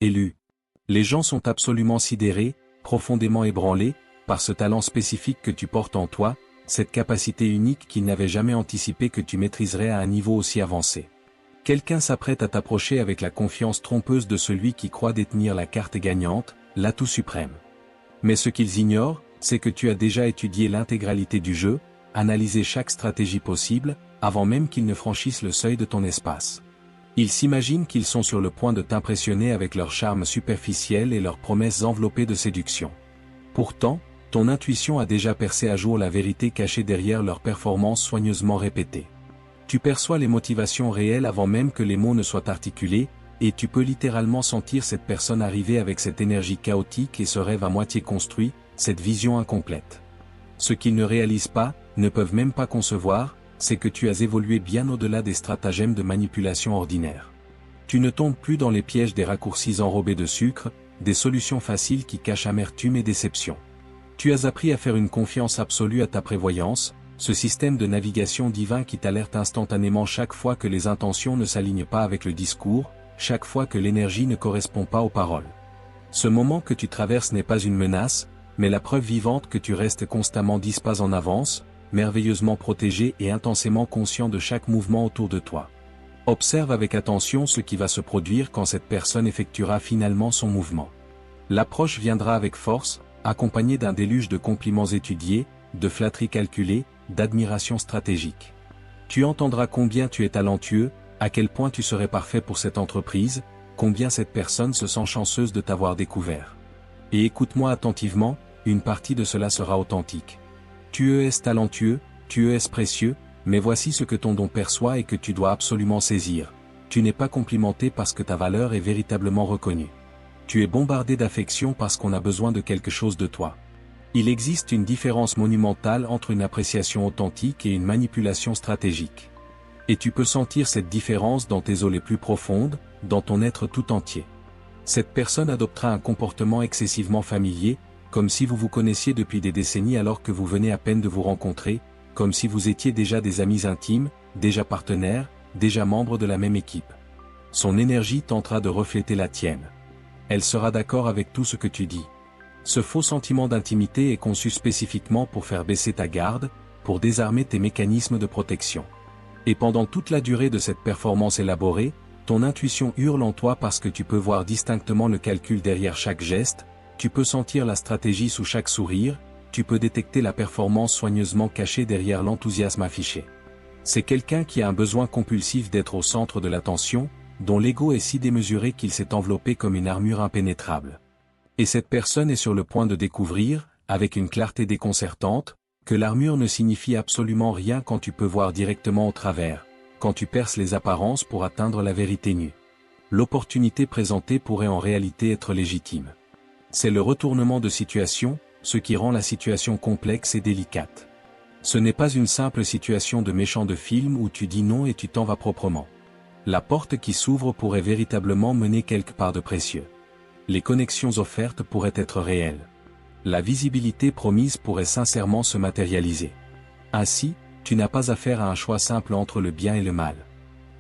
Élu. Les gens sont absolument sidérés, profondément ébranlés, par ce talent spécifique que tu portes en toi, cette capacité unique qu'ils n'avaient jamais anticipé que tu maîtriserais à un niveau aussi avancé. Quelqu'un s'apprête à t'approcher avec la confiance trompeuse de celui qui croit détenir la carte gagnante, l'atout suprême. Mais ce qu'ils ignorent, c'est que tu as déjà étudié l'intégralité du jeu, analysé chaque stratégie possible, avant même qu'ils ne franchissent le seuil de ton espace. Ils s'imaginent qu'ils sont sur le point de t'impressionner avec leur charme superficiel et leurs promesses enveloppées de séduction. Pourtant, ton intuition a déjà percé à jour la vérité cachée derrière leurs performances soigneusement répétées. Tu perçois les motivations réelles avant même que les mots ne soient articulés, et tu peux littéralement sentir cette personne arriver avec cette énergie chaotique et ce rêve à moitié construit, cette vision incomplète. Ce qu'ils ne réalisent pas, ne peuvent même pas concevoir, c'est que tu as évolué bien au-delà des stratagèmes de manipulation ordinaires. Tu ne tombes plus dans les pièges des raccourcis enrobés de sucre, des solutions faciles qui cachent amertume et déception. Tu as appris à faire une confiance absolue à ta prévoyance, ce système de navigation divin qui t'alerte instantanément chaque fois que les intentions ne s'alignent pas avec le discours, chaque fois que l'énergie ne correspond pas aux paroles. Ce moment que tu traverses n'est pas une menace, mais la preuve vivante que tu restes constamment 10 pas en avance, merveilleusement protégé et intensément conscient de chaque mouvement autour de toi. Observe avec attention ce qui va se produire quand cette personne effectuera finalement son mouvement. L'approche viendra avec force, accompagnée d'un déluge de compliments étudiés, de flatteries calculées, d'admiration stratégique. Tu entendras combien tu es talentueux, à quel point tu serais parfait pour cette entreprise, combien cette personne se sent chanceuse de t'avoir découvert. Et écoute-moi attentivement, une partie de cela sera authentique. Tu es talentueux, tu es précieux, mais voici ce que ton don perçoit et que tu dois absolument saisir. Tu n'es pas complimenté parce que ta valeur est véritablement reconnue. Tu es bombardé d'affection parce qu'on a besoin de quelque chose de toi. Il existe une différence monumentale entre une appréciation authentique et une manipulation stratégique. Et tu peux sentir cette différence dans tes eaux les plus profondes, dans ton être tout entier. Cette personne adoptera un comportement excessivement familier, comme si vous vous connaissiez depuis des décennies alors que vous venez à peine de vous rencontrer, comme si vous étiez déjà des amis intimes, déjà partenaires, déjà membres de la même équipe. Son énergie tentera de refléter la tienne. Elle sera d'accord avec tout ce que tu dis. Ce faux sentiment d'intimité est conçu spécifiquement pour faire baisser ta garde, pour désarmer tes mécanismes de protection. Et pendant toute la durée de cette performance élaborée, ton intuition hurle en toi parce que tu peux voir distinctement le calcul derrière chaque geste, tu peux sentir la stratégie sous chaque sourire, tu peux détecter la performance soigneusement cachée derrière l'enthousiasme affiché. C'est quelqu'un qui a un besoin compulsif d'être au centre de l'attention, dont l'ego est si démesuré qu'il s'est enveloppé comme une armure impénétrable. Et cette personne est sur le point de découvrir, avec une clarté déconcertante, que l'armure ne signifie absolument rien quand tu peux voir directement au travers, quand tu perces les apparences pour atteindre la vérité nue. L'opportunité présentée pourrait en réalité être légitime. C'est le retournement de situation, ce qui rend la situation complexe et délicate. Ce n'est pas une simple situation de méchant de film où tu dis non et tu t'en vas proprement. La porte qui s'ouvre pourrait véritablement mener quelque part de précieux. Les connexions offertes pourraient être réelles. La visibilité promise pourrait sincèrement se matérialiser. Ainsi, tu n'as pas affaire à un choix simple entre le bien et le mal.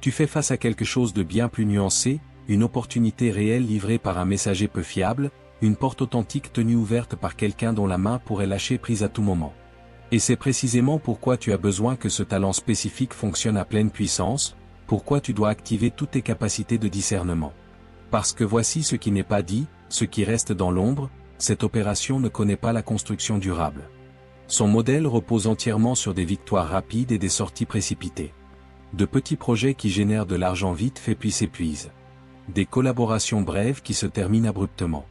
Tu fais face à quelque chose de bien plus nuancé, une opportunité réelle livrée par un messager peu fiable, une porte authentique tenue ouverte par quelqu'un dont la main pourrait lâcher prise à tout moment. Et c'est précisément pourquoi tu as besoin que ce talent spécifique fonctionne à pleine puissance, pourquoi tu dois activer toutes tes capacités de discernement. Parce que voici ce qui n'est pas dit, ce qui reste dans l'ombre, cette opération ne connaît pas la construction durable. Son modèle repose entièrement sur des victoires rapides et des sorties précipitées. De petits projets qui génèrent de l'argent vite fait puis s'épuisent. Des collaborations brèves qui se terminent abruptement.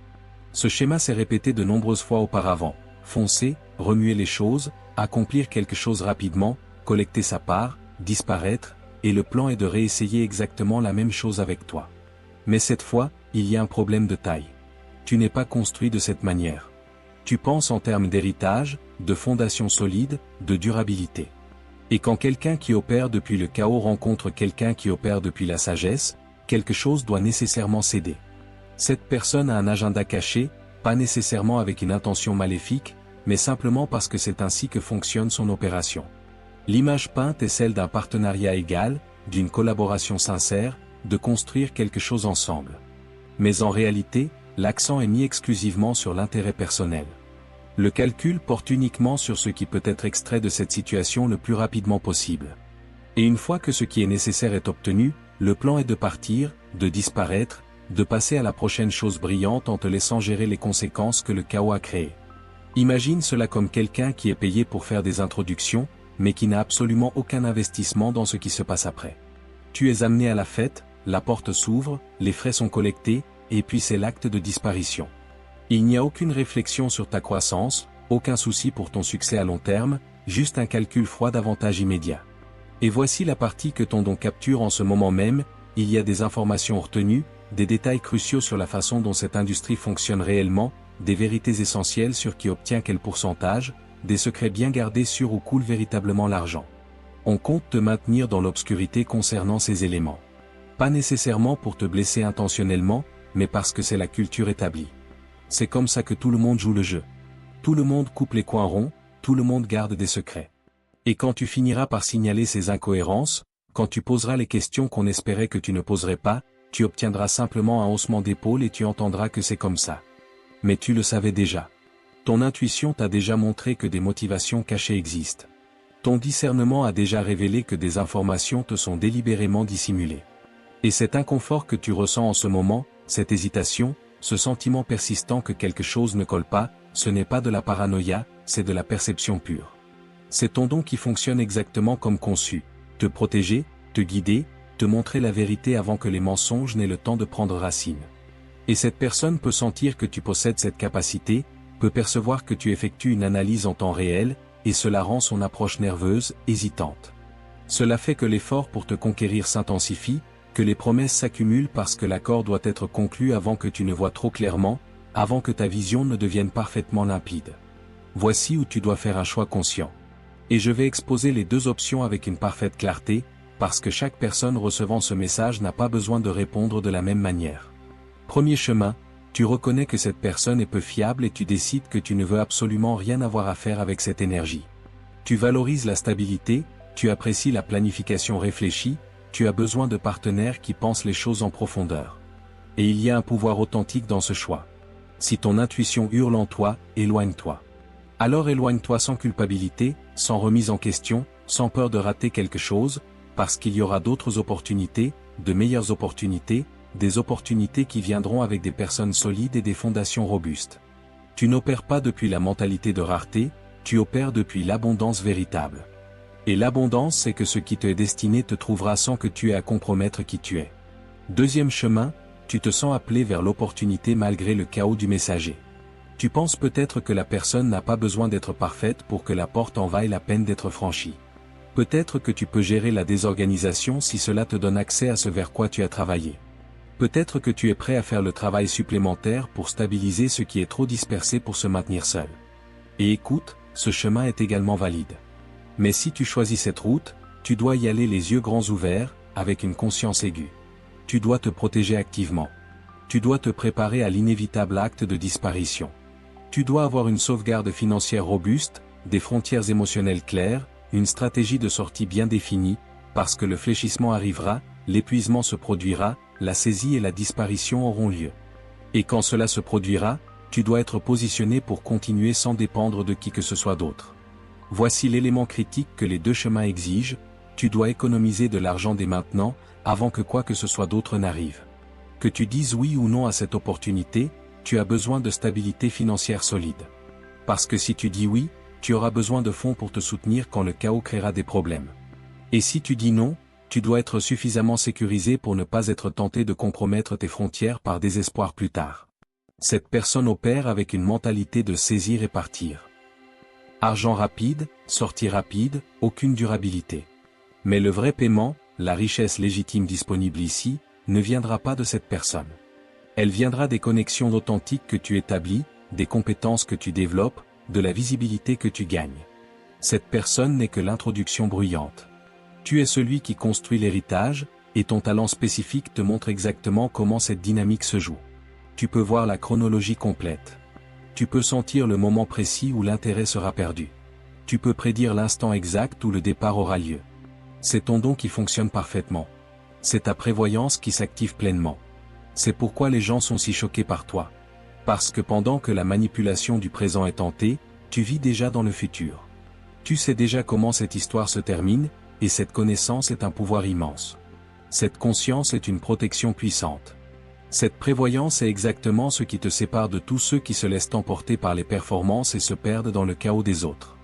Ce schéma s'est répété de nombreuses fois auparavant. Foncer, remuer les choses, accomplir quelque chose rapidement, collecter sa part, disparaître, et le plan est de réessayer exactement la même chose avec toi. Mais cette fois, il y a un problème de taille. Tu n'es pas construit de cette manière. Tu penses en termes d'héritage, de fondation solide, de durabilité. Et quand quelqu'un qui opère depuis le chaos rencontre quelqu'un qui opère depuis la sagesse, quelque chose doit nécessairement céder. Cette personne a un agenda caché, pas nécessairement avec une intention maléfique, mais simplement parce que c'est ainsi que fonctionne son opération. L'image peinte est celle d'un partenariat égal, d'une collaboration sincère, de construire quelque chose ensemble. Mais en réalité, l'accent est mis exclusivement sur l'intérêt personnel. Le calcul porte uniquement sur ce qui peut être extrait de cette situation le plus rapidement possible. Et une fois que ce qui est nécessaire est obtenu, le plan est de partir, de disparaître, de passer à la prochaine chose brillante en te laissant gérer les conséquences que le chaos a créées. Imagine cela comme quelqu'un qui est payé pour faire des introductions, mais qui n'a absolument aucun investissement dans ce qui se passe après. Tu es amené à la fête, la porte s'ouvre, les frais sont collectés, et puis c'est l'acte de disparition. Il n'y a aucune réflexion sur ta croissance, aucun souci pour ton succès à long terme, juste un calcul froid d'avantage immédiat. Et voici la partie que ton don capture en ce moment même, il y a des informations retenues, des détails cruciaux sur la façon dont cette industrie fonctionne réellement, des vérités essentielles sur qui obtient quel pourcentage, des secrets bien gardés sur où coule véritablement l'argent. On compte te maintenir dans l'obscurité concernant ces éléments. Pas nécessairement pour te blesser intentionnellement, mais parce que c'est la culture établie. C'est comme ça que tout le monde joue le jeu. Tout le monde coupe les coins ronds, tout le monde garde des secrets. Et quand tu finiras par signaler ces incohérences, quand tu poseras les questions qu'on espérait que tu ne poserais pas, tu obtiendras simplement un haussement d'épaule et tu entendras que c'est comme ça. Mais tu le savais déjà. Ton intuition t'a déjà montré que des motivations cachées existent. Ton discernement a déjà révélé que des informations te sont délibérément dissimulées. Et cet inconfort que tu ressens en ce moment, cette hésitation, ce sentiment persistant que quelque chose ne colle pas, ce n'est pas de la paranoïa, c'est de la perception pure. C'est ton don qui fonctionne exactement comme conçu, te protéger, te guider, te montrer la vérité avant que les mensonges n'aient le temps de prendre racine. Et cette personne peut sentir que tu possèdes cette capacité, peut percevoir que tu effectues une analyse en temps réel, et cela rend son approche nerveuse, hésitante. Cela fait que l'effort pour te conquérir s'intensifie, que les promesses s'accumulent parce que l'accord doit être conclu avant que tu ne vois trop clairement, avant que ta vision ne devienne parfaitement limpide. Voici où tu dois faire un choix conscient. Et je vais exposer les deux options avec une parfaite clarté, parce que chaque personne recevant ce message n'a pas besoin de répondre de la même manière. Premier chemin, tu reconnais que cette personne est peu fiable et tu décides que tu ne veux absolument rien avoir à faire avec cette énergie. Tu valorises la stabilité, tu apprécies la planification réfléchie, tu as besoin de partenaires qui pensent les choses en profondeur. Et il y a un pouvoir authentique dans ce choix. Si ton intuition hurle en toi, éloigne-toi. Alors éloigne-toi sans culpabilité, sans remise en question, sans peur de rater quelque chose, parce qu'il y aura d'autres opportunités, de meilleures opportunités, des opportunités qui viendront avec des personnes solides et des fondations robustes. Tu n'opères pas depuis la mentalité de rareté, tu opères depuis l'abondance véritable. Et l'abondance, c'est que ce qui te est destiné te trouvera sans que tu aies à compromettre qui tu es. Deuxième chemin, tu te sens appelé vers l'opportunité malgré le chaos du messager. Tu penses peut-être que la personne n'a pas besoin d'être parfaite pour que la porte en vaille la peine d'être franchie. Peut-être que tu peux gérer la désorganisation si cela te donne accès à ce vers quoi tu as travaillé. Peut-être que tu es prêt à faire le travail supplémentaire pour stabiliser ce qui est trop dispersé pour se maintenir seul. Et écoute, ce chemin est également valide. Mais si tu choisis cette route, tu dois y aller les yeux grands ouverts, avec une conscience aiguë. Tu dois te protéger activement. Tu dois te préparer à l'inévitable acte de disparition. Tu dois avoir une sauvegarde financière robuste, des frontières émotionnelles claires, une stratégie de sortie bien définie, parce que le fléchissement arrivera, l'épuisement se produira, la saisie et la disparition auront lieu. Et quand cela se produira, tu dois être positionné pour continuer sans dépendre de qui que ce soit d'autre. Voici l'élément critique que les deux chemins exigent, tu dois économiser de l'argent dès maintenant, avant que quoi que ce soit d'autre n'arrive. Que tu dises oui ou non à cette opportunité, tu as besoin de stabilité financière solide. Parce que si tu dis oui, tu auras besoin de fonds pour te soutenir quand le chaos créera des problèmes. Et si tu dis non, tu dois être suffisamment sécurisé pour ne pas être tenté de compromettre tes frontières par désespoir plus tard. Cette personne opère avec une mentalité de saisir et partir. Argent rapide, sortie rapide, aucune durabilité. Mais le vrai paiement, la richesse légitime disponible ici, ne viendra pas de cette personne. Elle viendra des connexions authentiques que tu établis, des compétences que tu développes, de la visibilité que tu gagnes. Cette personne n'est que l'introduction bruyante. Tu es celui qui construit l'héritage, et ton talent spécifique te montre exactement comment cette dynamique se joue. Tu peux voir la chronologie complète. Tu peux sentir le moment précis où l'intérêt sera perdu. Tu peux prédire l'instant exact où le départ aura lieu. C'est ton don qui fonctionne parfaitement. C'est ta prévoyance qui s'active pleinement. C'est pourquoi les gens sont si choqués par toi. Parce que pendant que la manipulation du présent est tentée, tu vis déjà dans le futur. Tu sais déjà comment cette histoire se termine, et cette connaissance est un pouvoir immense. Cette conscience est une protection puissante. Cette prévoyance est exactement ce qui te sépare de tous ceux qui se laissent emporter par les performances et se perdent dans le chaos des autres.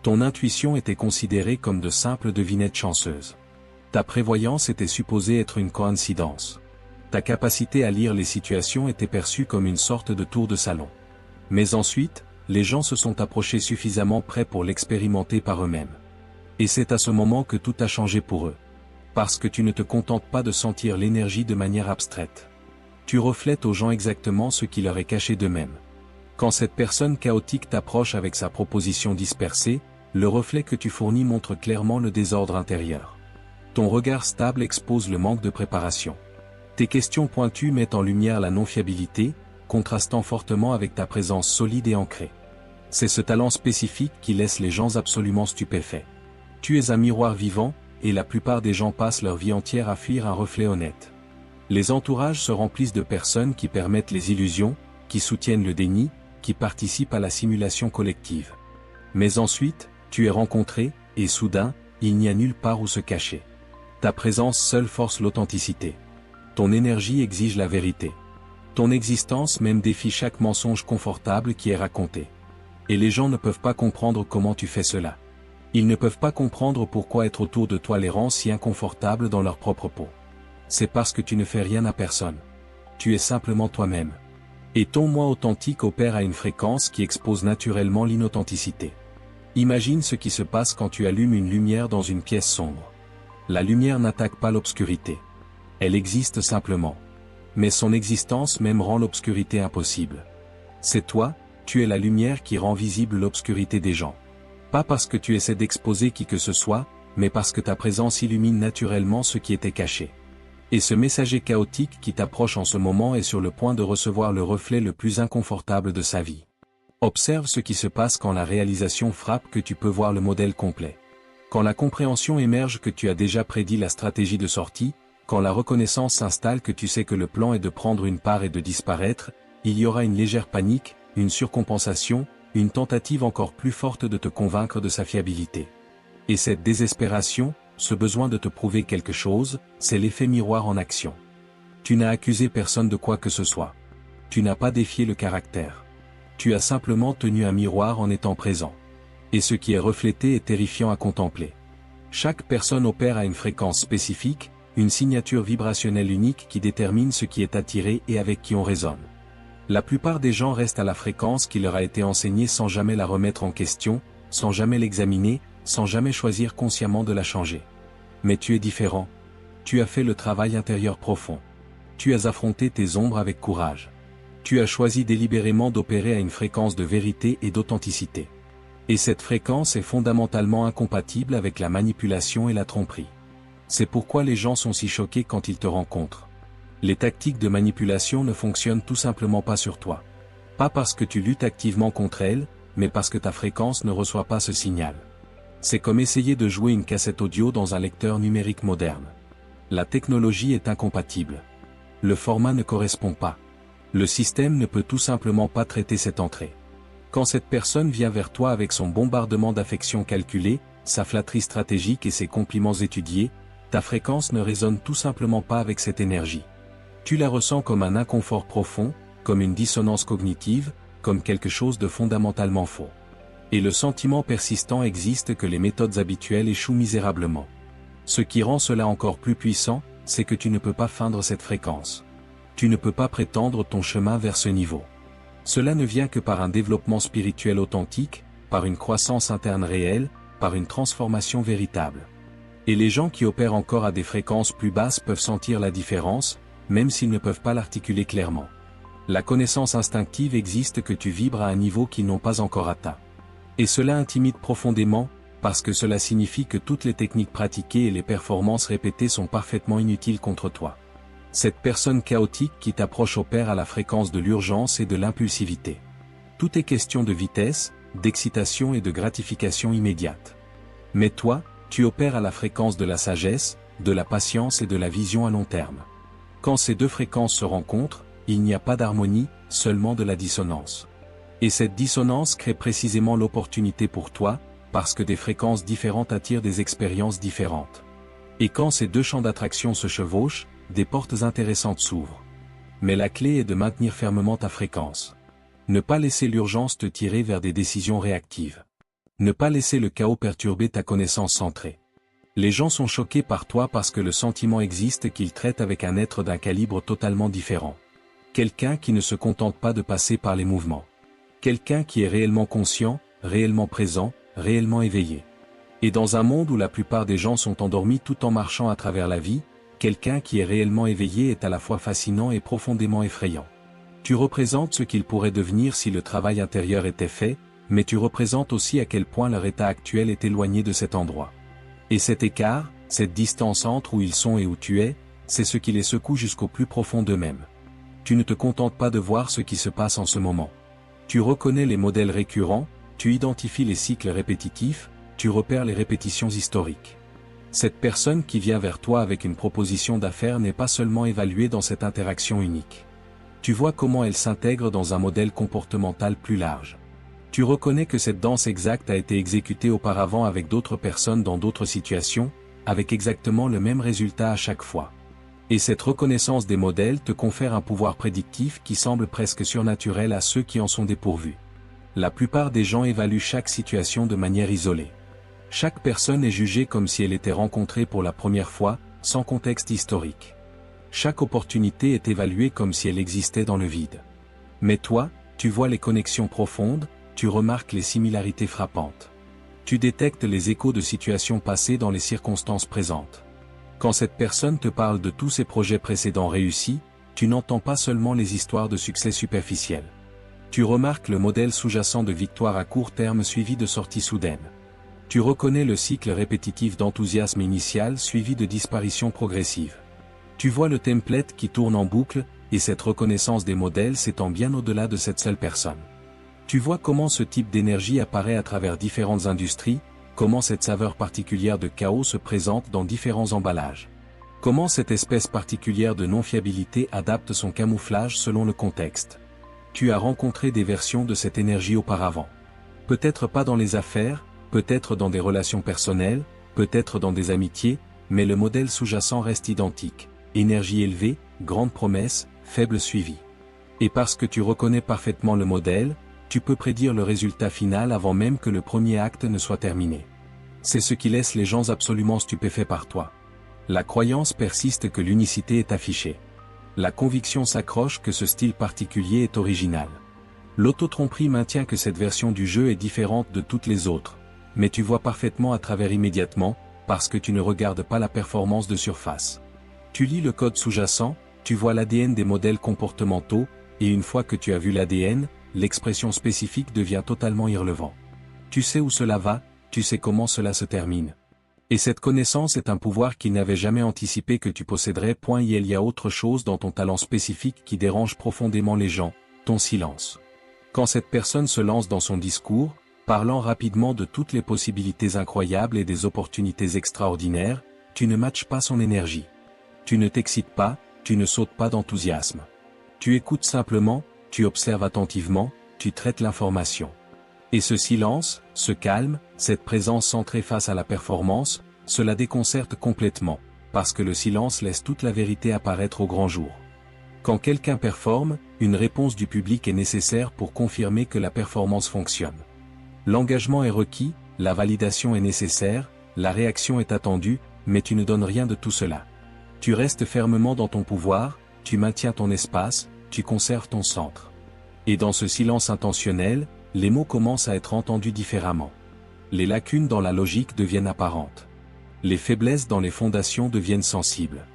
Ton intuition était considérée comme de simples devinettes chanceuses. Ta prévoyance était supposée être une coïncidence. Ta capacité à lire les situations était perçue comme une sorte de tour de salon. Mais ensuite, les gens se sont approchés suffisamment près pour l'expérimenter par eux-mêmes. Et c'est à ce moment que tout a changé pour eux. Parce que tu ne te contentes pas de sentir l'énergie de manière abstraite. Tu reflètes aux gens exactement ce qui leur est caché d'eux-mêmes. Quand cette personne chaotique t'approche avec sa proposition dispersée, le reflet que tu fournis montre clairement le désordre intérieur. Ton regard stable expose le manque de préparation. Tes questions pointues mettent en lumière la non-fiabilité, contrastant fortement avec ta présence solide et ancrée. C'est ce talent spécifique qui laisse les gens absolument stupéfaits. Tu es un miroir vivant, et la plupart des gens passent leur vie entière à fuir un reflet honnête. Les entourages se remplissent de personnes qui permettent les illusions, qui soutiennent le déni, qui participent à la simulation collective. Mais ensuite, tu es rencontré, et soudain, il n'y a nulle part où se cacher. Ta présence seule force l'authenticité. Ton énergie exige la vérité. Ton existence même défie chaque mensonge confortable qui est raconté. Et les gens ne peuvent pas comprendre comment tu fais cela. Ils ne peuvent pas comprendre pourquoi être autour de toi les rend si inconfortables dans leur propre peau. C'est parce que tu ne fais rien à personne. Tu es simplement toi-même. Et ton moi authentique opère à une fréquence qui expose naturellement l'inauthenticité. Imagine ce qui se passe quand tu allumes une lumière dans une pièce sombre. La lumière n'attaque pas l'obscurité. Elle existe simplement. Mais son existence même rend l'obscurité impossible. C'est toi, tu es la lumière qui rend visible l'obscurité des gens. Pas parce que tu essaies d'exposer qui que ce soit, mais parce que ta présence illumine naturellement ce qui était caché. Et ce messager chaotique qui t'approche en ce moment est sur le point de recevoir le reflet le plus inconfortable de sa vie. Observe ce qui se passe quand la réalisation frappe que tu peux voir le modèle complet. Quand la compréhension émerge que tu as déjà prédit la stratégie de sortie, quand la reconnaissance s'installe que tu sais que le plan est de prendre une part et de disparaître, il y aura une légère panique, une surcompensation, une tentative encore plus forte de te convaincre de sa fiabilité. Et cette désespération, ce besoin de te prouver quelque chose, c'est l'effet miroir en action. Tu n'as accusé personne de quoi que ce soit. Tu n'as pas défié le caractère. Tu as simplement tenu un miroir en étant présent. Et ce qui est reflété est terrifiant à contempler. Chaque personne opère à une fréquence spécifique, une signature vibrationnelle unique qui détermine ce qui est attiré et avec qui on résonne. La plupart des gens restent à la fréquence qui leur a été enseignée sans jamais la remettre en question, sans jamais l'examiner, sans jamais choisir consciemment de la changer. Mais tu es différent. Tu as fait le travail intérieur profond. Tu as affronté tes ombres avec courage. Tu as choisi délibérément d'opérer à une fréquence de vérité et d'authenticité. Et cette fréquence est fondamentalement incompatible avec la manipulation et la tromperie. C'est pourquoi les gens sont si choqués quand ils te rencontrent. Les tactiques de manipulation ne fonctionnent tout simplement pas sur toi. Pas parce que tu luttes activement contre elles, mais parce que ta fréquence ne reçoit pas ce signal. C'est comme essayer de jouer une cassette audio dans un lecteur numérique moderne. La technologie est incompatible. Le format ne correspond pas. Le système ne peut tout simplement pas traiter cette entrée. Quand cette personne vient vers toi avec son bombardement d'affection calculée, sa flatterie stratégique et ses compliments étudiés, ta fréquence ne résonne tout simplement pas avec cette énergie. Tu la ressens comme un inconfort profond, comme une dissonance cognitive, comme quelque chose de fondamentalement faux. Et le sentiment persistant existe que les méthodes habituelles échouent misérablement. Ce qui rend cela encore plus puissant, c'est que tu ne peux pas feindre cette fréquence. Tu ne peux pas prétendre ton chemin vers ce niveau. Cela ne vient que par un développement spirituel authentique, par une croissance interne réelle, par une transformation véritable. Et les gens qui opèrent encore à des fréquences plus basses peuvent sentir la différence, même s'ils ne peuvent pas l'articuler clairement. La connaissance instinctive existe que tu vibres à un niveau qu'ils n'ont pas encore atteint. Et cela intimide profondément, parce que cela signifie que toutes les techniques pratiquées et les performances répétées sont parfaitement inutiles contre toi. Cette personne chaotique qui t'approche opère à la fréquence de l'urgence et de l'impulsivité. Tout est question de vitesse, d'excitation et de gratification immédiate. Mais toi, tu opères à la fréquence de la sagesse, de la patience et de la vision à long terme. Quand ces deux fréquences se rencontrent, il n'y a pas d'harmonie, seulement de la dissonance. Et cette dissonance crée précisément l'opportunité pour toi, parce que des fréquences différentes attirent des expériences différentes. Et quand ces deux champs d'attraction se chevauchent, des portes intéressantes s'ouvrent. Mais la clé est de maintenir fermement ta fréquence. Ne pas laisser l'urgence te tirer vers des décisions réactives. Ne pas laisser le chaos perturber ta connaissance centrée. Les gens sont choqués par toi parce que le sentiment existe qu'ils traitent avec un être d'un calibre totalement différent. Quelqu'un qui ne se contente pas de passer par les mouvements. Quelqu'un qui est réellement conscient, réellement présent, réellement éveillé. Et dans un monde où la plupart des gens sont endormis tout en marchant à travers la vie, quelqu'un qui est réellement éveillé est à la fois fascinant et profondément effrayant. Tu représentes ce qu'ils pourraient devenir si le travail intérieur était fait, mais tu représentes aussi à quel point leur état actuel est éloigné de cet endroit. Et cet écart, cette distance entre où ils sont et où tu es, c'est ce qui les secoue jusqu'au plus profond d'eux-mêmes. Tu ne te contentes pas de voir ce qui se passe en ce moment. Tu reconnais les modèles récurrents, tu identifies les cycles répétitifs, tu repères les répétitions historiques. Cette personne qui vient vers toi avec une proposition d'affaires n'est pas seulement évaluée dans cette interaction unique. Tu vois comment elle s'intègre dans un modèle comportemental plus large. Tu reconnais que cette danse exacte a été exécutée auparavant avec d'autres personnes dans d'autres situations, avec exactement le même résultat à chaque fois. Et cette reconnaissance des modèles te confère un pouvoir prédictif qui semble presque surnaturel à ceux qui en sont dépourvus. La plupart des gens évaluent chaque situation de manière isolée. Chaque personne est jugée comme si elle était rencontrée pour la première fois, sans contexte historique. Chaque opportunité est évaluée comme si elle existait dans le vide. Mais toi, tu vois les connexions profondes, tu remarques les similarités frappantes. Tu détectes les échos de situations passées dans les circonstances présentes. Quand cette personne te parle de tous ses projets précédents réussis, tu n'entends pas seulement les histoires de succès superficiels. Tu remarques le modèle sous-jacent de victoire à court terme suivi de sorties soudaines. Tu reconnais le cycle répétitif d'enthousiasme initial suivi de disparition progressive. Tu vois le template qui tourne en boucle, et cette reconnaissance des modèles s'étend bien au-delà de cette seule personne. Tu vois comment ce type d'énergie apparaît à travers différentes industries, comment cette saveur particulière de chaos se présente dans différents emballages. Comment cette espèce particulière de non-fiabilité adapte son camouflage selon le contexte. Tu as rencontré des versions de cette énergie auparavant. Peut-être pas dans les affaires, peut-être dans des relations personnelles, peut-être dans des amitiés, mais le modèle sous-jacent reste identique. Énergie élevée, grande promesse, faible suivi. Et parce que tu reconnais parfaitement le modèle, tu peux prédire le résultat final avant même que le premier acte ne soit terminé. C'est ce qui laisse les gens absolument stupéfaits par toi. La croyance persiste que l'unicité est affichée. La conviction s'accroche que ce style particulier est original. L'autotromperie maintient que cette version du jeu est différente de toutes les autres, mais tu vois parfaitement à travers immédiatement, parce que tu ne regardes pas la performance de surface. Tu lis le code sous-jacent, tu vois l'ADN des modèles comportementaux, et une fois que tu as vu l'ADN, l'expression spécifique devient totalement irrelevant. Tu sais où cela va, tu sais comment cela se termine. Et cette connaissance est un pouvoir qu'il n'avait jamais anticipé que tu posséderais. Il y a autre chose dans ton talent spécifique qui dérange profondément les gens, ton silence. Quand cette personne se lance dans son discours, parlant rapidement de toutes les possibilités incroyables et des opportunités extraordinaires, tu ne matches pas son énergie. Tu ne t'excites pas, tu ne sautes pas d'enthousiasme. Tu écoutes simplement, tu observes attentivement, tu traites l'information. Et ce silence, ce calme, cette présence centrée face à la performance, cela déconcerte complètement, parce que le silence laisse toute la vérité apparaître au grand jour. Quand quelqu'un performe, une réponse du public est nécessaire pour confirmer que la performance fonctionne. L'engagement est requis, la validation est nécessaire, la réaction est attendue, mais tu ne donnes rien de tout cela. Tu restes fermement dans ton pouvoir, tu maintiens ton espace, tu conserves ton centre. Et dans ce silence intentionnel, les mots commencent à être entendus différemment. Les lacunes dans la logique deviennent apparentes. Les faiblesses dans les fondations deviennent sensibles.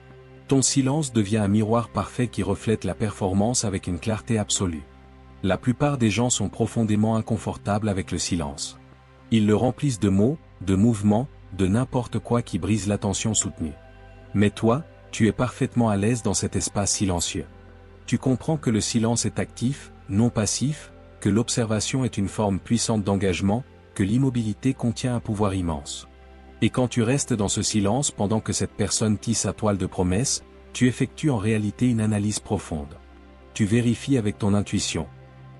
Ton silence devient un miroir parfait qui reflète la performance avec une clarté absolue. La plupart des gens sont profondément inconfortables avec le silence. Ils le remplissent de mots, de mouvements, de n'importe quoi qui brise l'attention soutenue. Mais toi, tu es parfaitement à l'aise dans cet espace silencieux. Tu comprends que le silence est actif, non passif, que l'observation est une forme puissante d'engagement, que l'immobilité contient un pouvoir immense. Et quand tu restes dans ce silence pendant que cette personne tisse sa toile de promesses, Tu effectues en réalité une analyse profonde. Tu vérifies avec ton intuition.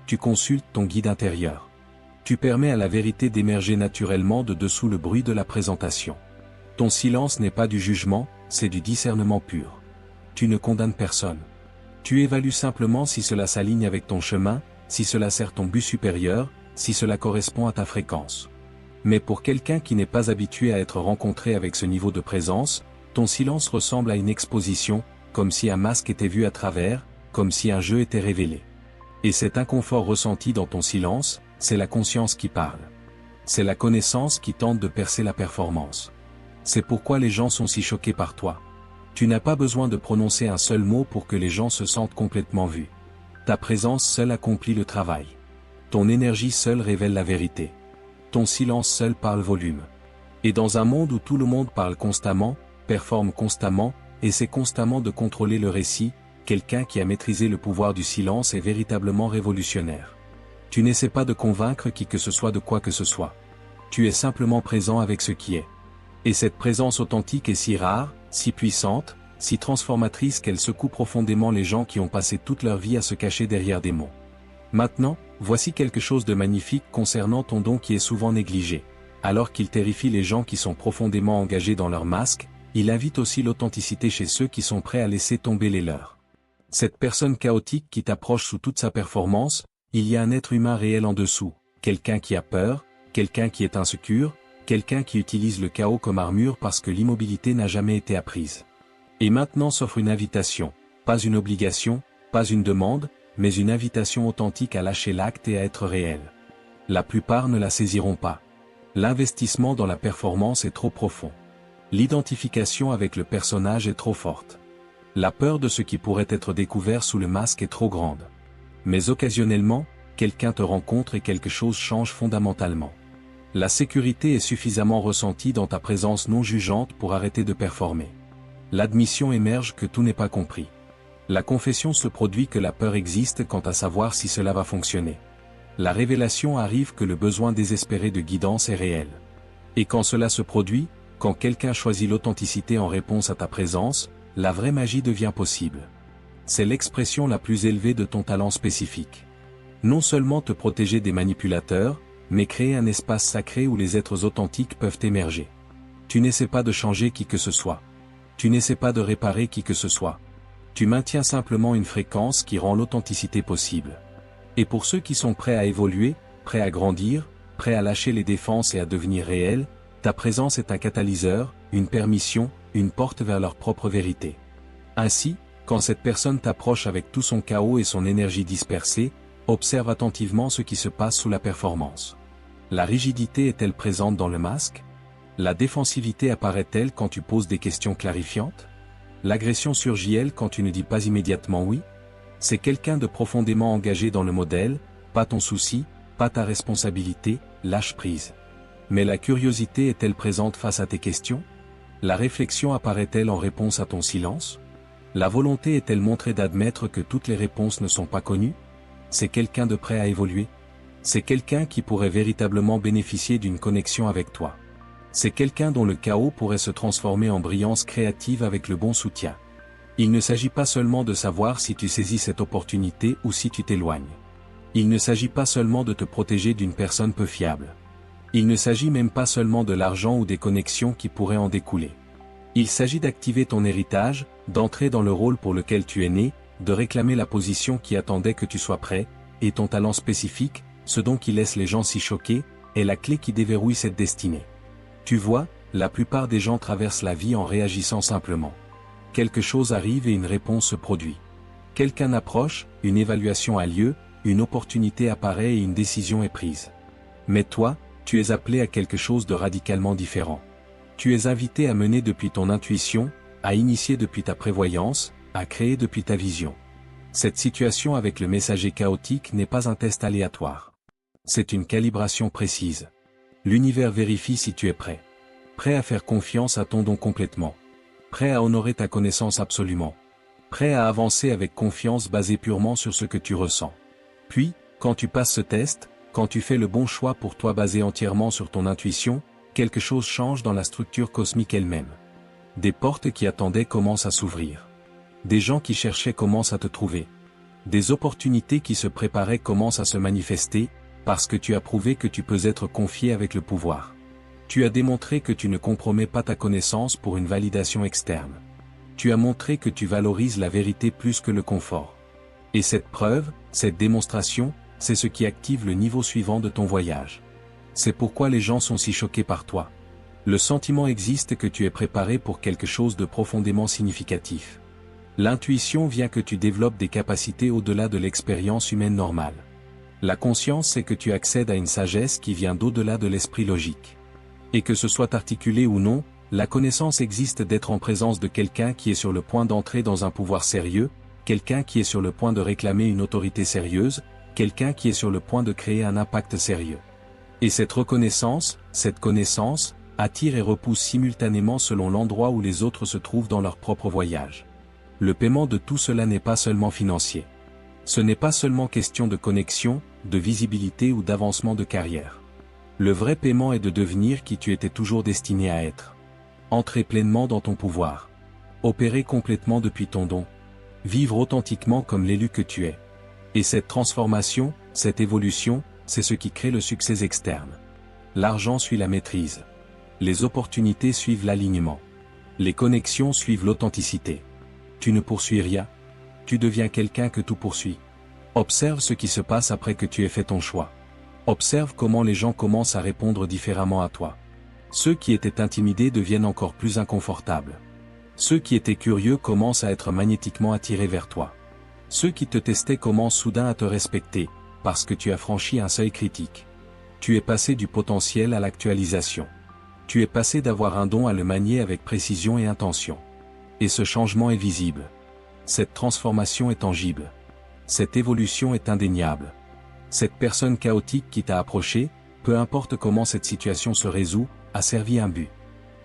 Tu consultes ton guide intérieur. Tu permets à la vérité d'émerger naturellement de dessous le bruit de la présentation. Ton silence n'est pas du jugement, c'est du discernement pur. Tu ne condamnes personne. Tu évalues simplement si cela s'aligne avec ton chemin, si cela sert ton but supérieur, si cela correspond à ta fréquence. Mais pour quelqu'un qui n'est pas habitué à être rencontré avec ce niveau de présence, ton silence ressemble à une exposition, comme si un masque était vu à travers, comme si un jeu était révélé. Et cet inconfort ressenti dans ton silence, c'est la conscience qui parle. C'est la connaissance qui tente de percer la performance. C'est pourquoi les gens sont si choqués par toi. Tu n'as pas besoin de prononcer un seul mot pour que les gens se sentent complètement vus. Ta présence seule accomplit le travail. Ton énergie seule révèle la vérité. Ton silence seul parle volume. Et dans un monde où tout le monde parle constamment, performe constamment, essaie constamment de contrôler le récit, quelqu'un qui a maîtrisé le pouvoir du silence est véritablement révolutionnaire. Tu n'essaies pas de convaincre qui que ce soit de quoi que ce soit. Tu es simplement présent avec ce qui est. Et cette présence authentique est si rare, si puissante, si transformatrice qu'elle secoue profondément les gens qui ont passé toute leur vie à se cacher derrière des mots. Maintenant, voici quelque chose de magnifique concernant ton don qui est souvent négligé. Alors qu'il terrifie les gens qui sont profondément engagés dans leur masque, il invite aussi l'authenticité chez ceux qui sont prêts à laisser tomber les leurs. Cette personne chaotique qui t'approche sous toute sa performance, il y a un être humain réel en dessous, quelqu'un qui a peur, quelqu'un qui est insécure, quelqu'un qui utilise le chaos comme armure parce que l'immobilité n'a jamais été apprise. Et maintenant s'offre une invitation, pas une obligation, pas une demande, mais une invitation authentique à lâcher l'acte et à être réel. La plupart ne la saisiront pas. L'investissement dans la performance est trop profond. L'identification avec le personnage est trop forte. La peur de ce qui pourrait être découvert sous le masque est trop grande. Mais occasionnellement, quelqu'un te rencontre et quelque chose change fondamentalement. La sécurité est suffisamment ressentie dans ta présence non jugeante pour arrêter de performer. L'admission émerge que tout n'est pas compris. La confession se produit que la peur existe quant à savoir si cela va fonctionner. La révélation arrive que le besoin désespéré de guidance est réel. Et quand cela se produit, quand quelqu'un choisit l'authenticité en réponse à ta présence, la vraie magie devient possible. C'est l'expression la plus élevée de ton talent spécifique. Non seulement te protéger des manipulateurs, mais créer un espace sacré où les êtres authentiques peuvent émerger. Tu n'essaies pas de changer qui que ce soit. Tu n'essaies pas de réparer qui que ce soit. Tu maintiens simplement une fréquence qui rend l'authenticité possible. Et pour ceux qui sont prêts à évoluer, prêts à grandir, prêts à lâcher les défenses et à devenir réels, ta présence est un catalyseur, une permission, une porte vers leur propre vérité. Ainsi, quand cette personne t'approche avec tout son chaos et son énergie dispersée, observe attentivement ce qui se passe sous la performance. La rigidité est-elle présente dans le masque? La défensivité apparaît-elle quand tu poses des questions clarifiantes? L'agression surgit-elle quand tu ne dis pas immédiatement oui? C'est quelqu'un de profondément engagé dans le modèle, pas ton souci, pas ta responsabilité, lâche prise. Mais la curiosité est-elle présente face à tes questions? La réflexion apparaît-elle en réponse à ton silence? La volonté est-elle montrée d'admettre que toutes les réponses ne sont pas connues? C'est quelqu'un de prêt à évoluer? C'est quelqu'un qui pourrait véritablement bénéficier d'une connexion avec toi. C'est quelqu'un dont le chaos pourrait se transformer en brillance créative avec le bon soutien. Il ne s'agit pas seulement de savoir si tu saisis cette opportunité ou si tu t'éloignes. Il ne s'agit pas seulement de te protéger d'une personne peu fiable. Il ne s'agit même pas seulement de l'argent ou des connexions qui pourraient en découler. Il s'agit d'activer ton héritage, d'entrer dans le rôle pour lequel tu es né, de réclamer la position qui attendait que tu sois prêt, et ton talent spécifique, ce don qui laisse les gens si choqués, est la clé qui déverrouille cette destinée. Tu vois, la plupart des gens traversent la vie en réagissant simplement. Quelque chose arrive et une réponse se produit. Quelqu'un approche, une évaluation a lieu, une opportunité apparaît et une décision est prise. Mais toi, tu es appelé à quelque chose de radicalement différent. Tu es invité à mener depuis ton intuition, à initier depuis ta prévoyance, à créer depuis ta vision. Cette situation avec le messager chaotique n'est pas un test aléatoire. C'est une calibration précise. L'univers vérifie si tu es prêt. Prêt à faire confiance à ton don complètement. Prêt à honorer ta connaissance absolument. Prêt à avancer avec confiance basée purement sur ce que tu ressens. Puis, quand tu passes ce test, quand tu fais le bon choix pour toi basé entièrement sur ton intuition, quelque chose change dans la structure cosmique elle-même. Des portes qui attendaient commencent à s'ouvrir. Des gens qui cherchaient commencent à te trouver. Des opportunités qui se préparaient commencent à se manifester, parce que tu as prouvé que tu peux être confié avec le pouvoir. Tu as démontré que tu ne compromets pas ta connaissance pour une validation externe. Tu as montré que tu valorises la vérité plus que le confort. Et cette preuve, cette démonstration, c'est ce qui active le niveau suivant de ton voyage. C'est pourquoi les gens sont si choqués par toi. Le sentiment existe que tu es préparé pour quelque chose de profondément significatif. L'intuition vient que tu développes des capacités au-delà de l'expérience humaine normale. La conscience c'est que tu accèdes à une sagesse qui vient d'au-delà de l'esprit logique. Et que ce soit articulé ou non, la connaissance existe d'être en présence de quelqu'un qui est sur le point d'entrer dans un pouvoir sérieux, quelqu'un qui est sur le point de réclamer une autorité sérieuse, quelqu'un qui est sur le point de créer un impact sérieux. Et cette reconnaissance, cette connaissance, attire et repousse simultanément selon l'endroit où les autres se trouvent dans leur propre voyage. Le paiement de tout cela n'est pas seulement financier. Ce n'est pas seulement question de connexion, de visibilité ou d'avancement de carrière. Le vrai paiement est de devenir qui tu étais toujours destiné à être. Entrer pleinement dans ton pouvoir. Opérer complètement depuis ton don. Vivre authentiquement comme l'élu que tu es. Et cette transformation, cette évolution, c'est ce qui crée le succès externe. L'argent suit la maîtrise. Les opportunités suivent l'alignement. Les connexions suivent l'authenticité. Tu ne poursuis rien. Tu deviens quelqu'un que tout poursuit. Observe ce qui se passe après que tu aies fait ton choix. Observe comment les gens commencent à répondre différemment à toi. Ceux qui étaient intimidés deviennent encore plus inconfortables. Ceux qui étaient curieux commencent à être magnétiquement attirés vers toi. Ceux qui te testaient commencent soudain à te respecter, parce que tu as franchi un seuil critique. Tu es passé du potentiel à l'actualisation. Tu es passé d'avoir un don à le manier avec précision et intention. Et ce changement est visible. Cette transformation est tangible. Cette évolution est indéniable. Cette personne chaotique qui t'a approché, peu importe comment cette situation se résout, a servi un but.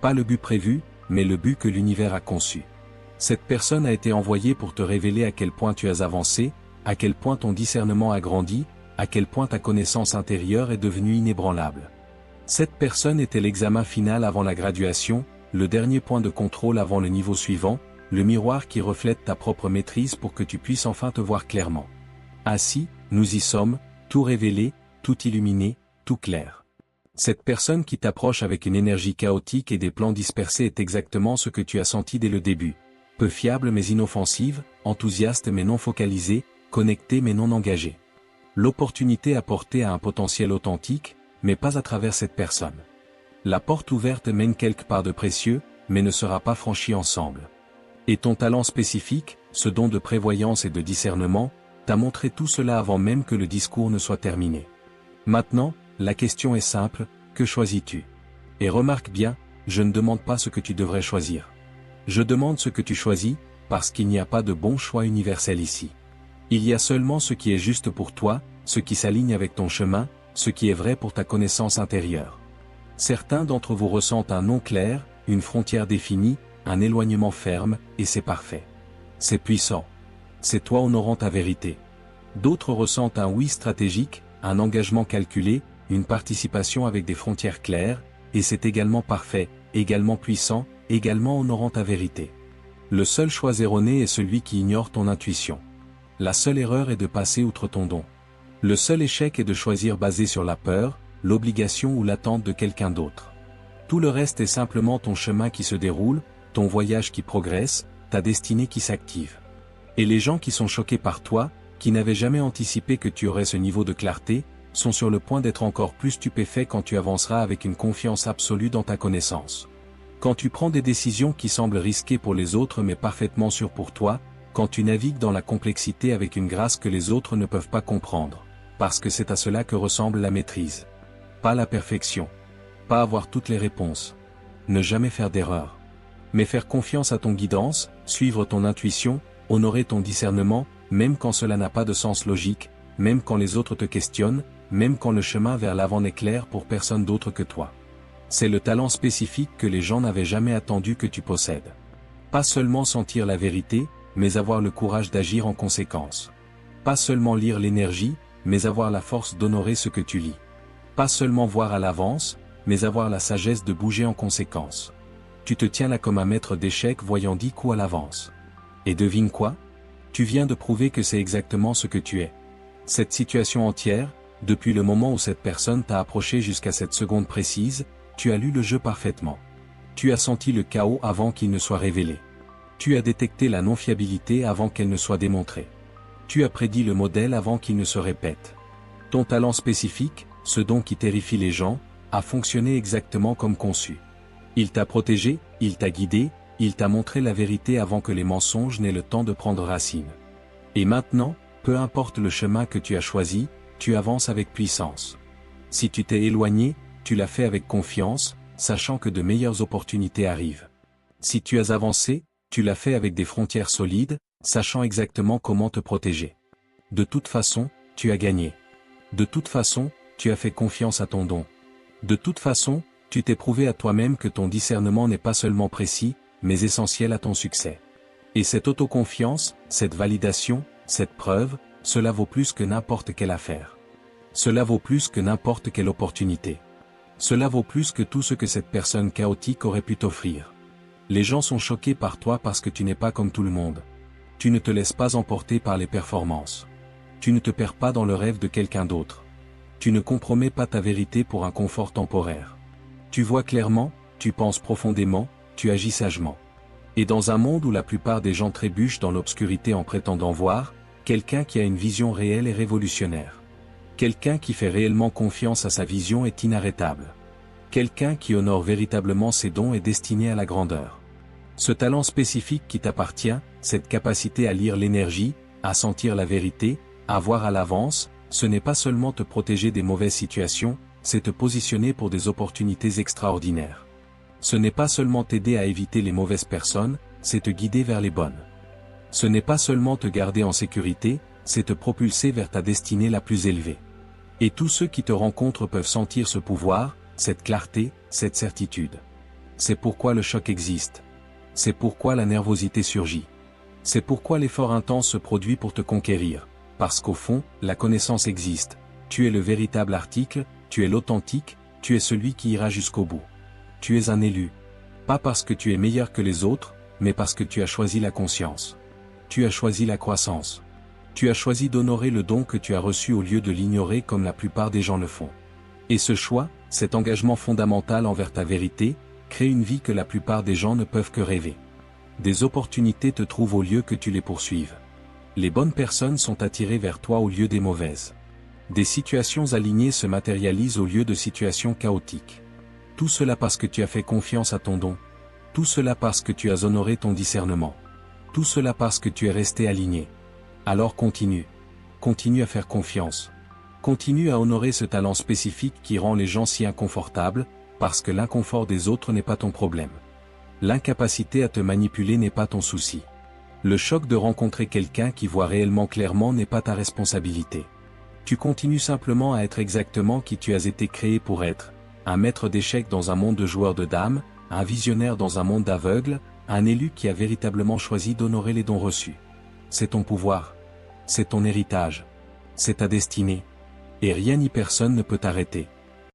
Pas le but prévu, mais le but que l'univers a conçu. Cette personne a été envoyée pour te révéler à quel point tu as avancé, à quel point ton discernement a grandi, à quel point ta connaissance intérieure est devenue inébranlable. Cette personne était l'examen final avant la graduation, le dernier point de contrôle avant le niveau suivant, le miroir qui reflète ta propre maîtrise pour que tu puisses enfin te voir clairement. Ainsi, nous y sommes, tout révélé, tout illuminé, tout clair. Cette personne qui t'approche avec une énergie chaotique et des plans dispersés est exactement ce que tu as senti dès le début. Peu fiable mais inoffensive, enthousiaste mais non focalisée, connectée mais non engagée. L'opportunité apportée à un potentiel authentique, mais pas à travers cette personne. La porte ouverte mène quelque part de précieux, mais ne sera pas franchie ensemble. Et ton talent spécifique, ce don de prévoyance et de discernement, t'a montré tout cela avant même que le discours ne soit terminé. Maintenant, la question est simple, que choisis-tu? Et remarque bien, je ne demande pas ce que tu devrais choisir. Je demande ce que tu choisis, parce qu'il n'y a pas de bon choix universel ici. Il y a seulement ce qui est juste pour toi, ce qui s'aligne avec ton chemin, ce qui est vrai pour ta connaissance intérieure. Certains d'entre vous ressentent un non clair, une frontière définie, un éloignement ferme, et c'est parfait. C'est puissant. C'est toi honorant ta vérité. D'autres ressentent un oui stratégique, un engagement calculé, une participation avec des frontières claires, et c'est également parfait, également puissant, également honorant ta vérité. Le seul choix erroné est celui qui ignore ton intuition. La seule erreur est de passer outre ton don. Le seul échec est de choisir basé sur la peur, l'obligation ou l'attente de quelqu'un d'autre. Tout le reste est simplement ton chemin qui se déroule, ton voyage qui progresse, ta destinée qui s'active. Et les gens qui sont choqués par toi, qui n'avaient jamais anticipé que tu aurais ce niveau de clarté, sont sur le point d'être encore plus stupéfaits quand tu avanceras avec une confiance absolue dans ta connaissance. Quand tu prends des décisions qui semblent risquées pour les autres mais parfaitement sûres pour toi, quand tu navigues dans la complexité avec une grâce que les autres ne peuvent pas comprendre, parce que c'est à cela que ressemble la maîtrise. Pas la perfection. Pas avoir toutes les réponses. Ne jamais faire d'erreur. Mais faire confiance à ton guidance, suivre ton intuition, honorer ton discernement, même quand cela n'a pas de sens logique, même quand les autres te questionnent, même quand le chemin vers l'avant n'est clair pour personne d'autre que toi. C'est le talent spécifique que les gens n'avaient jamais attendu que tu possèdes. Pas seulement sentir la vérité, mais avoir le courage d'agir en conséquence. Pas seulement lire l'énergie, mais avoir la force d'honorer ce que tu lis. Pas seulement voir à l'avance, mais avoir la sagesse de bouger en conséquence. Tu te tiens là comme un maître d'échecs voyant 10 coups à l'avance. Et devine quoi? Tu viens de prouver que c'est exactement ce que tu es. Cette situation entière, depuis le moment où cette personne t'a approché jusqu'à cette seconde précise, tu as lu le jeu parfaitement. Tu as senti le chaos avant qu'il ne soit révélé. Tu as détecté la non-fiabilité avant qu'elle ne soit démontrée. Tu as prédit le modèle avant qu'il ne se répète. Ton talent spécifique, ce don qui terrifie les gens, a fonctionné exactement comme conçu. Il t'a protégé, il t'a guidé, il t'a montré la vérité avant que les mensonges n'aient le temps de prendre racine. Et maintenant, peu importe le chemin que tu as choisi, tu avances avec puissance. Si tu t'es éloigné, tu l'as fait avec confiance, sachant que de meilleures opportunités arrivent. Si tu as avancé, tu l'as fait avec des frontières solides, sachant exactement comment te protéger. De toute façon, tu as gagné. De toute façon, tu as fait confiance à ton don. De toute façon, tu t'es prouvé à toi-même que ton discernement n'est pas seulement précis, mais essentiel à ton succès. Et cette autoconfiance, cette validation, cette preuve, cela vaut plus que n'importe quelle affaire. Cela vaut plus que n'importe quelle opportunité. Cela vaut plus que tout ce que cette personne chaotique aurait pu t'offrir. Les gens sont choqués par toi parce que tu n'es pas comme tout le monde. Tu ne te laisses pas emporter par les performances. Tu ne te perds pas dans le rêve de quelqu'un d'autre. Tu ne compromets pas ta vérité pour un confort temporaire. Tu vois clairement, tu penses profondément, tu agis sagement. Et dans un monde où la plupart des gens trébuchent dans l'obscurité en prétendant voir, quelqu'un qui a une vision réelle et révolutionnaire. Quelqu'un qui fait réellement confiance à sa vision est inarrêtable. Quelqu'un qui honore véritablement ses dons est destiné à la grandeur. Ce talent spécifique qui t'appartient, cette capacité à lire l'énergie, à sentir la vérité, à voir à l'avance, ce n'est pas seulement te protéger des mauvaises situations, c'est te positionner pour des opportunités extraordinaires. Ce n'est pas seulement t'aider à éviter les mauvaises personnes, c'est te guider vers les bonnes. Ce n'est pas seulement te garder en sécurité, c'est te propulser vers ta destinée la plus élevée. Et tous ceux qui te rencontrent peuvent sentir ce pouvoir, cette clarté, cette certitude. C'est pourquoi le choc existe. C'est pourquoi la nervosité surgit. C'est pourquoi l'effort intense se produit pour te conquérir. Parce qu'au fond, la connaissance existe. Tu es le véritable article, tu es l'authentique, tu es celui qui ira jusqu'au bout. Tu es un élu. Pas parce que tu es meilleur que les autres, mais parce que tu as choisi la conscience. Tu as choisi la croissance. Tu as choisi d'honorer le don que tu as reçu au lieu de l'ignorer comme la plupart des gens le font. Et ce choix, cet engagement fondamental envers ta vérité, crée une vie que la plupart des gens ne peuvent que rêver. Des opportunités te trouvent au lieu que tu les poursuives. Les bonnes personnes sont attirées vers toi au lieu des mauvaises. Des situations alignées se matérialisent au lieu de situations chaotiques. Tout cela parce que tu as fait confiance à ton don. Tout cela parce que tu as honoré ton discernement. Tout cela parce que tu es resté aligné. Alors continue. Continue à faire confiance. Continue à honorer ce talent spécifique qui rend les gens si inconfortables, parce que l'inconfort des autres n'est pas ton problème. L'incapacité à te manipuler n'est pas ton souci. Le choc de rencontrer quelqu'un qui voit réellement clairement n'est pas ta responsabilité. Tu continues simplement à être exactement qui tu as été créé pour être, un maître d'échecs dans un monde de joueurs de dames, un visionnaire dans un monde d'aveugles, un élu qui a véritablement choisi d'honorer les dons reçus. C'est ton pouvoir. C'est ton héritage. C'est ta destinée. Et rien ni personne ne peut t'arrêter.